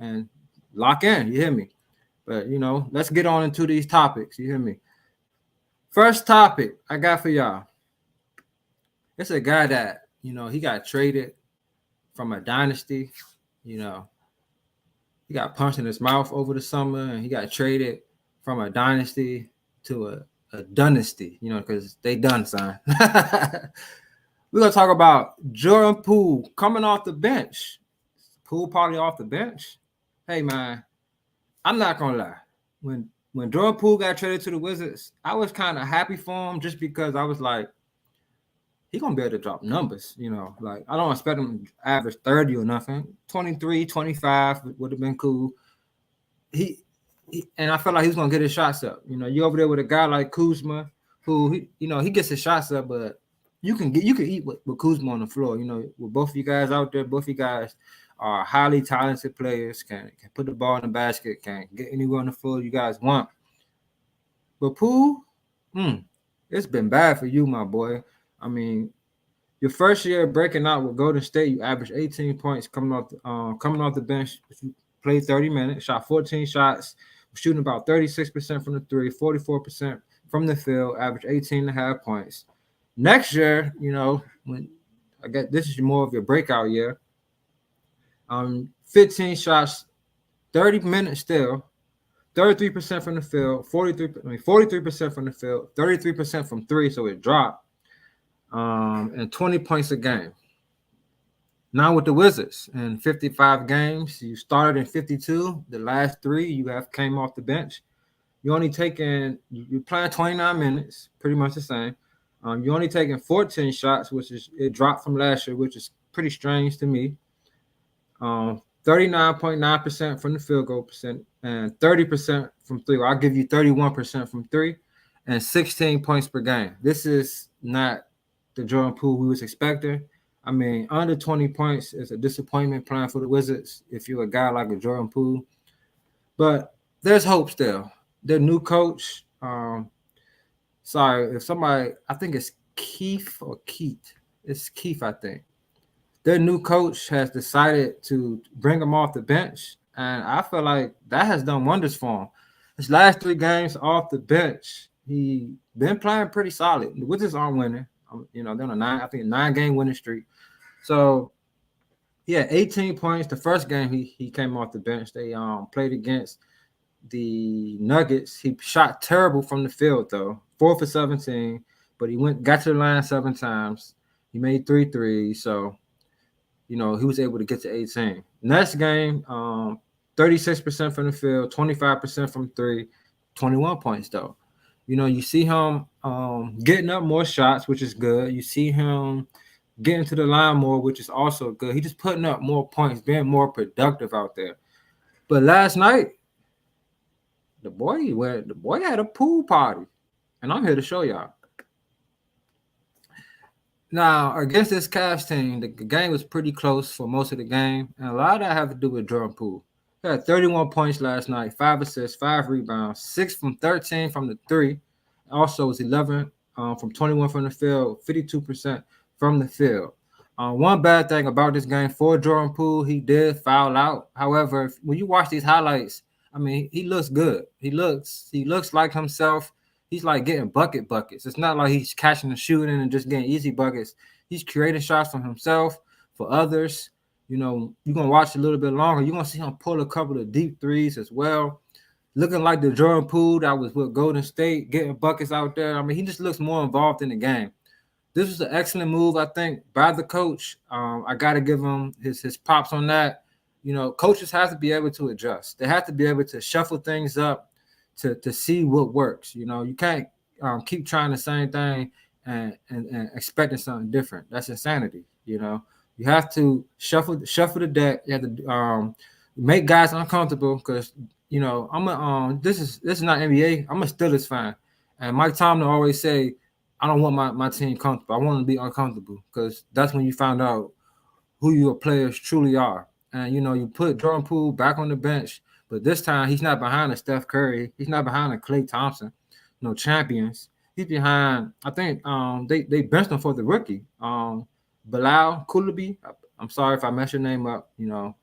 and lock in. You hear me? But let's get on into these topics. You hear me? First topic I got for y'all. It's a guy that he got traded from a dynasty. You know, he got punched in his mouth over the summer, and he got traded from a dynasty to a dynasty. Because they done, son. We're gonna talk about Jordan Poole coming off the bench. Poole probably off the bench. Hey man, I'm not gonna lie. When Jordan Poole got traded to the Wizards, I was kind of happy for him just because I was like, he gonna be able to drop numbers. Like I don't expect him to average 30 or nothing. 23, 25 would have been cool. He and I felt like he was gonna get his shots up. You over there with a guy like Kuzma, who he gets his shots up, but you can eat with Kuzma on the floor. With both of you guys out there, both of you guys are highly talented players, can put the ball in the basket, can get anywhere on the floor you guys want. But Poole, it's been bad for you, my boy. I mean, your first year breaking out with Golden State, you averaged 18 points coming off the bench. You played 30 minutes, shot 14 shots, shooting about 36% from the three, 44% from the field, averaged 18.5 points. Next year, when I guess this is more of your breakout year, 15 shots, 30 minutes still, 33% from the field, 43% from the field, 33% from three, so it dropped, and 20 points a game. Now with the Wizards, in 55 games, you started in 52. The last three you have came off the bench. You're playing 29 minutes, pretty much the same. You're only taking 14 shots, it dropped from last year, which is pretty strange to me. 39.9% from the field goal percent and 30% from three. Well, I'll give you 31% from three and 16 points per game. This is not the Jordan Poole we was expecting. I mean, under 20 points is a disappointment playing for the Wizards if you're a guy like a Jordan Poole. But there's hope still. Their new coach, I think it's Keith or Keith. It's Keith, I think. Their new coach has decided to bring him off the bench, and I feel like that has done wonders for him. His last 3 games off the bench, he been playing pretty solid. The Wizards aren't winning. They're on a 9-game winning streak. So, yeah, 18 points. The first game he came off the bench. They played against the Nuggets. He shot terrible from the field though, 4 for 17, but he got to the line 7 times. He made 3 threes, so he was able to get to 18. Next game, 36% from the field, 25% from three, 21 points though. You see him getting up more shots, which is good. You see him getting to the line more, which is also good. He's just putting up more points, being more productive out there. But last night, the boy had a pool party, and I'm here to show y'all. Now, against this Cavs team, the game was pretty close for most of the game, and a lot of that had to do with Jordan Poole. He had 31 points last night, 5 assists, 5 rebounds, 6 from 13 from the three. Also, was 11 from 21 from the field, 52% from the field. One bad thing about this game for Jordan Poole, he did foul out. However, when you watch these highlights, I mean, he looks good. He looks like himself. He's like getting buckets. It's not like he's catching and shooting and just getting easy buckets. He's creating shots for himself, for others. You're going to watch a little bit longer. You're going to see him pull a couple of deep threes as well. Looking like the Jordan Poole that was with Golden State, getting buckets out there. I mean, he just looks more involved in the game. This was an excellent move, I think, by the coach. I got to give him his props on that. Coaches have to be able to adjust. They have to be able to shuffle things up to see what works. You can't keep trying the same thing and expecting something different. That's insanity. You have to shuffle the deck. You have to make guys uncomfortable because this is not NBA. I'm a Steelers fan, and Mike Tomlin always say, I don't want my team comfortable. I want them to be uncomfortable because that's when you find out who your players truly are. And you put Jordan Poole back on the bench. But this time, he's not behind a Steph Curry. He's not behind a Klay Thompson, champions. He's behind, I think they benched him for the rookie, Bilal Coulibaly. I'm sorry if I messed your name up. I'm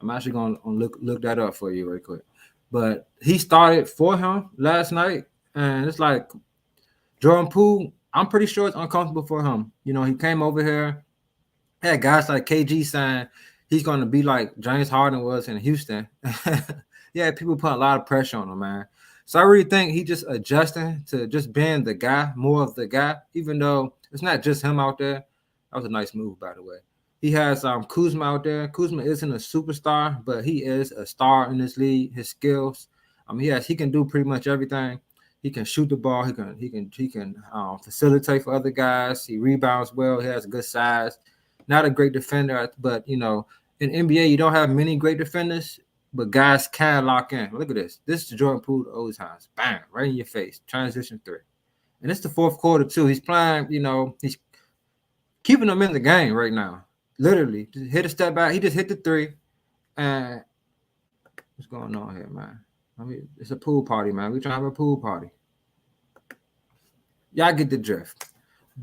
I'm actually gonna look that up for you real quick. But he started for him last night, and it's like Jordan Poole. I'm pretty sure it's uncomfortable for him. You know, he came over here, had guys like KG saying he's gonna be like James Harden was in Houston. Yeah, people put a lot of pressure on him, man. So I really think he just adjusting to just being the guy, more of the guy, even though it's not just him out there. That was a nice move, by the way. He has Kuzma out there. Kuzma isn't a superstar, but he is a star in this league. His skills, he can do pretty much everything. He can shoot the ball. He can facilitate for other guys. He rebounds well. He has a good size. Not a great defender, but you know, in NBA you don't have many great defenders, but guys can lock in. Look at this. This is Jordan Poole, old times. Bang, right in your face. Transition 3. And it's the fourth quarter too. He's playing, you know, he's keeping them in the game right now. Literally, just hit a step back. He just hit the 3. And what's going on here, man? I mean, it's a pool party, man. We're trying to have a pool party. Y'all get the drift.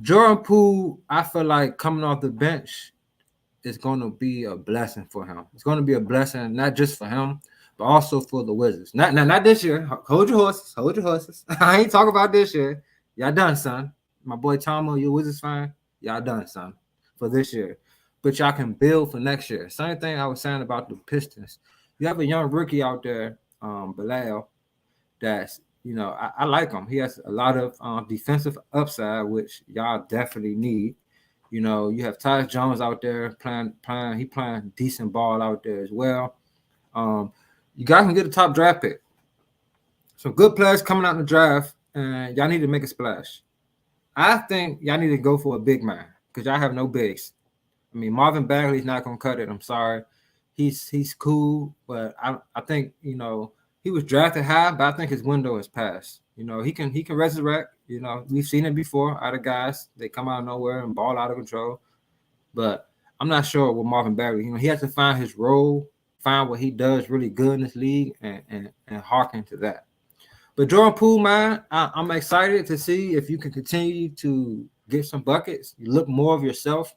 Jordan Poole, I feel like coming off the bench is going to be a blessing for him. It's going to be a blessing, not just for him, but also for the Wizards. Not this year. Hold your horses. Hold your horses. I ain't talking about this year. Y'all done, son. My boy Tomo, you Wizards fan. Y'all done, son, for this year. But y'all can build for next year. Same thing I was saying about the Pistons. You have a young rookie out there, Bilal, that's, you know, I like him. He has a lot of defensive upside, which y'all definitely need. You know, you have Tyus Jones out there playing decent ball out there as well. You guys can get a top draft pick. Some good players coming out in the draft, and y'all need to make a splash. I think y'all need to go for a big man because y'all have no bigs. I mean, Marvin Bagley's not gonna cut it. I'm sorry. He's cool, but I think, you know, he was drafted high, but I think his window has passed. You know, he can resurrect. You know, we've seen it before out of guys. They come out of nowhere and ball out of control. But I'm not sure with Marvin Bagley. You know, he has to find his role, find what he does really good in this league, and hearken to that. But Jordan Poole, man, I'm excited to see if you can continue to get some buckets. You look more of yourself.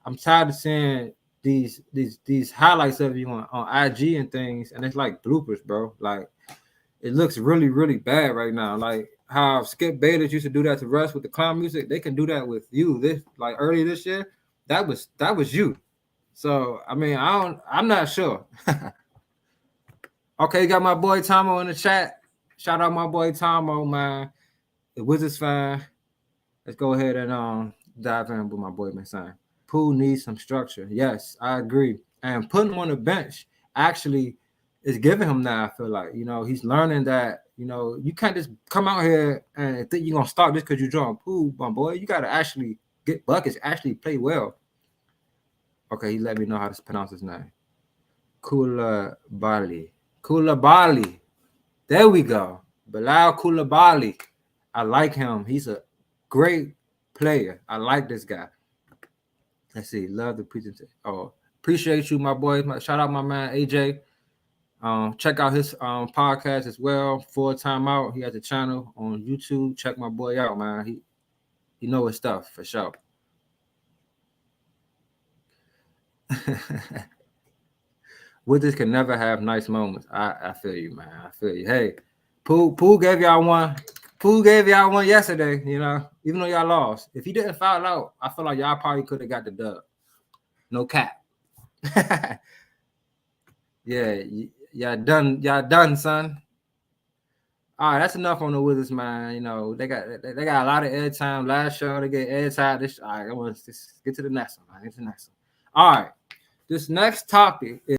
I'm tired of seeing these highlights of you on IG and things, and it's like bloopers, bro. Like, it looks really, really bad right now. Like how Skip Bayless used to do that to Russ with the clown music, they can do that with you. This, like, earlier this year, that was you. So I mean, I'm not sure. Okay, you got my boy Tomo in the chat. Shout out my boy Tomo, man. The Wizards fan. Let's go ahead and dive in with my boy been saying. Poole needs some structure. Yes, I agree. And putting him on the bench actually is giving him that. I feel like, you know, he's learning that, you know, you can't just come out here and think you're gonna start just because you're drawing Poole, my boy. You gotta actually get buckets, actually play well. Okay, he let me know how to pronounce his name. Koulibaly. There we go. Bilal Koulibaly. I like him. He's a great player. I like this guy. Let's see. Love the presentation. Oh, appreciate you, my boy. Shout out my man AJ. Check out his podcast as well. Full Time Out. He has a channel on YouTube. Check my boy out, man. He know his stuff for sure. Wizards can never have nice moments. I feel you, man. I feel you. Hey, Poole gave y'all one. Poole gave y'all one yesterday, you know, even though y'all lost. If he didn't foul out, I feel like y'all probably could have got the dub. No cap. Yeah, y'all done, son. All right, that's enough on the Wizards, man. You know, they got a lot of airtime. Last show, they get airtime. All right, I want to get to the next one, man. Get to the next one. All right, this next topic is